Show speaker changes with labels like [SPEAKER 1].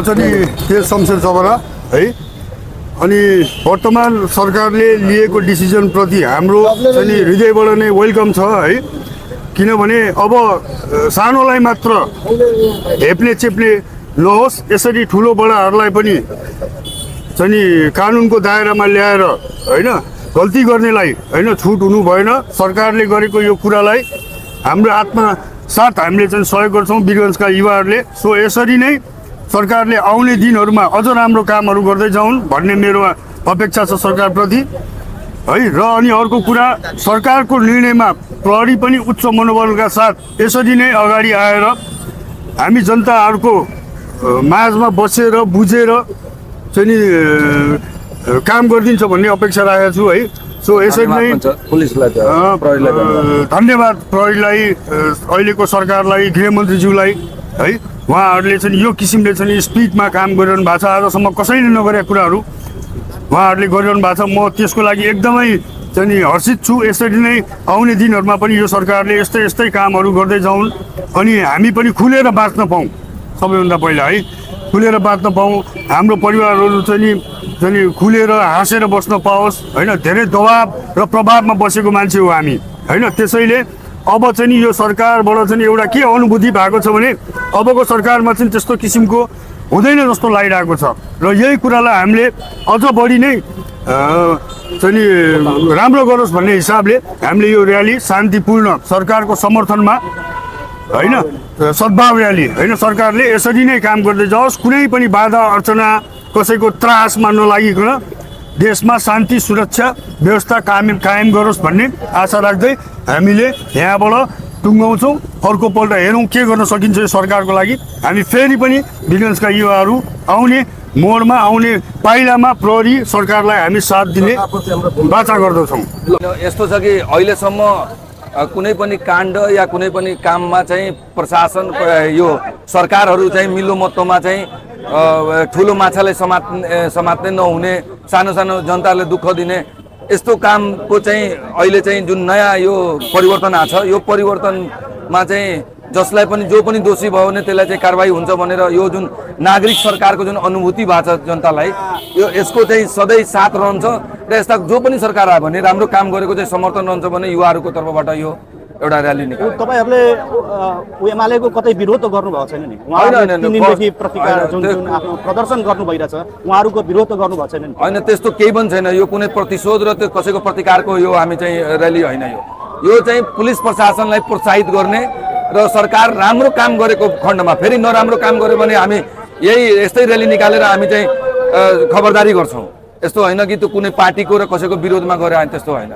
[SPEAKER 1] चाहिँ नि तेज शमशेर चपरा है। अनि वर्तमान सरकारले लिएको डिसिजनप्रति हाम्रो चाहिँ नि हृदयबाट नै वेलकम छ है। किनभने अब सानोलाई मात्र हेप्ने चेप्ने नहोस्, यसरी ठुलो बडाहरूलाई पनि चाहिँ नि कानुनको दायरामा ल्याएर होइन गल्ती गर्नेलाई होइन छुट हुनु भएन। सरकारले गरेको यो कुरालाई हाम्रो आत्मा साथ हामीले चाहिँ सहयोग गर्छौँ वीरगञ्जका युवाहरूले। सो यसरी नै सरकारले आउने दिनहरूमा अझ राम्रो कामहरू गर्दै जाउन् भन्ने मेरो अपेक्षा छ सरकारप्रति है। र अनि अर्को कुरा, सरकारको निर्णयमा प्रहरी पनि उच्च मनोबलका साथ यसरी नै अगाडि आएर हामी जनताहरूको माझमा बसेर बुझेर चाहिँ नि काम गरिदिन्छ भन्ने अपेक्षा राखेको छु है। सो यसरी नै धन्यवाद प्रहरीलाई, अहिलेको सरकारलाई, गृहमन्त्रीज्यूलाई है। उहाँहरूले चाहिँ यो किसिमले चाहिँ स्पिडमा काम गरिरहनु भएको छ। आजसम्म कसैले नगरेका कुराहरू उहाँहरूले गरिरहनु भएको छ। म त्यसको लागि एकदमै चाहिँ नि हर्षित छु। यसरी नै आउने दिनहरूमा पनि यो सरकारले यस्तै यस्तै कामहरू गर्दै जाउन् अनि हामी पनि खुलेर बाँच्न पाऊँ। सबैभन्दा पहिला है खुलेर बाँच्न पाऊँ, हाम्रो परिवारहरू चाहिँ नि खुलेर हाँसेर बस्न पाओस् होइन। धेरै दबाब र प्रभावमा बसेको मान्छे हो हामी होइन। त्यसैले अब चाहिँ नि यो सरकारबाट चाहिँ एउटा के अनुभूति भएको छ भने अबको सरकारमा चाहिँ त्यस्तो किसिमको हुँदैन जस्तो लागिरहेको छ। र यही कुरालाई हामीले अझ बढी नै चाहिँ नि राम्रो गरोस् भन्ने हिसाबले हामीले यो र्याली शान्तिपूर्ण सरकारको समर्थनमा होइन सद्भाव र्याली होइन। सरकारले यसरी नै काम गर्दै जाओस्, कुनै पनि बाधा अर्चना कसैको त्रासमा नलागिकन देशमा शान्ति सुरक्षा व्यवस्था कायम गरोस् भन्ने आशा राख्दै हामीले यहाँबाट टुङ्गाउँछौँ। अर्कोपल्ट हेरौँ के गर्न सकिन्छ यो सरकारको लागि। हामी फेरि पनि वीरगञ्जका युवाहरू आउने मोडमा आउने पाइलामा प्रहरी सरकारलाई हामी साथ दिने बाचा गर्दछौँ।
[SPEAKER 2] यस्तो छ कि अहिलेसम्म कुनै पनि काण्ड या कुनै पनि काममा चाहिँ प्रशासन यो सरकारहरू चाहिँ मिल्दोमत्तोमा चाहिँ ठुलो माछाले समात्ने नहुने, सानो सानो जनताले दुःख दिने यस्तो कामको चाहिँ अहिले चाहिँ जुन नयाँ यो परिवर्तन आएको छ, यो परिवर्तनमा चाहिँ जसलाई पनि जो पनि दोषी भयो भने त्यसलाई चाहिँ कारबाही हुन्छ भनेर यो जुन नागरिक सरकारको जुन अनुभूति भएको छ जनतालाई, यो यसको चाहिँ सधैँ साथ रहन्छ र यस्ता जो पनि सरकार आयो भने राम्रो काम गरेको चाहिँ समर्थन रहन्छ भने युवाहरूको तर्फबाट यो एउटा र्याली निकाल्यो।
[SPEAKER 3] तपाईहरुले एमालेको कतै विरोध गर्नुभएको छैन नि? उहाँहरुले 3 दिनदेखि प्रतिकार जुन आफ्नो प्रदर्शन गर्नु भइरहेछ, उहाँहरुको विरोध गर्नुभएको छैन नि?
[SPEAKER 2] हैन, त्यस्तो केही पनि छैन। यो कुनै प्रतिशोध र त्यो कसैको प्रतिकारको यो हामी चाहिँ र्याली होइन। यो चाहिँ पुलिस प्रशासनलाई प्रोत्साहित गर्ने र सरकार राम्रो काम गरेको खण्डमा फेरि नराम्रो काम गर्यो भने हामी यही यस्तै र्याली निकालेर हामी चाहिँ खबरदारी गर्छौँ। यस्तो होइन कि त्यो कुनै पार्टीको र कसैको विरोधमा गरे त्यस्तो होइन।